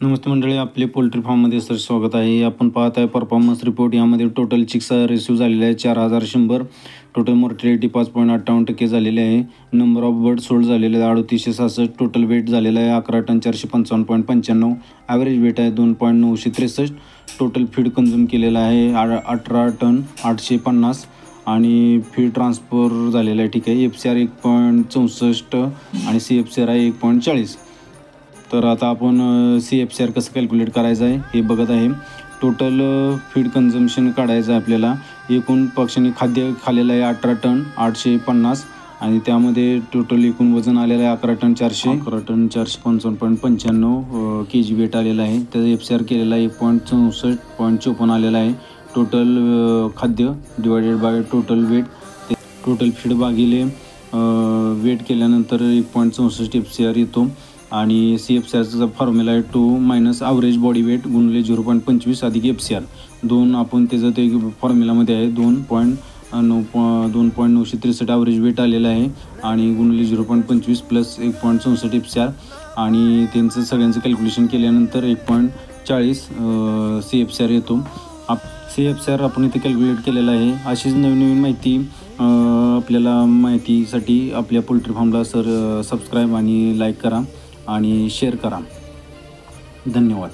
नमस्ते मंडळी, आपले पोल्ट्री फार्ममध्ये सर स्वागत आहे. आपण पाहत आहे परफॉर्मन्स रिपोर्ट. यामध्ये टोटल चिक्सचा रेशिओ झालेला आहे 4100. टोटल मॉर्टिलिटी 5.58% झालेली आहे. नंबर ऑफ बर्ड सोल्ड झालेले आहे 3866. टोटल वेट झालेला आहे 11 टन 455.95. ॲव्हरेज वेट आहे 2.963. टोटल फीड कन्झ्युम केलेला आहे 18 टन 850 आणि फीड ट्रान्सफर झालेला आहे. ठीक आहे. FCR 1.64 आणि CFCR आहे 1.40. तर आता आपण CFCR कसं कॅल्क्युलेट करायचं आहे हे बघत आहे. टोटल फीड कन्झम्पशन काढायचं आहे आपल्याला. एकूण पक्ष्यांनी खाद्य खाल्लेलं आहे 18 टन 850 आणि त्यामध्ये टोटल एकूण वजन आलेलं आहे 11 टन 455.95 kg वेट आलेलं आहे. त्याचा FCR केलेला आहे 1.64.54 आलेला आहे. टोटल खाद्य divided by total weight, total feed भागिले वेट केल्यानंतर 1.64 FCR येतो. आणि CFCRचा फॉर्म्युला आहे 2 मायनस ॲव्हरेज बॉडी वेट गुणिले 0.25 अधिक FCR. दोन आपण त्याचं ते फॉर्म्युलामध्ये आहे 2.963 ॲव्हरेज वेट आलेलं आहे आणि गुणिले 0.25 प्लस 1.64 FCR आणि त्यांचं सगळ्यांचं कॅल्क्युलेशन केल्यानंतर 1.40 CFCR येतो. CFCR आपण इथे कॅल्क्युलेट केलेलं आहे. अशीच नवीन माहिती आपल्याला माहितीसाठी आपल्या पोल्ट्री फार्मला सबस्क्राईब आणि लाईक करा आणि शेअर करा. धन्यवाद.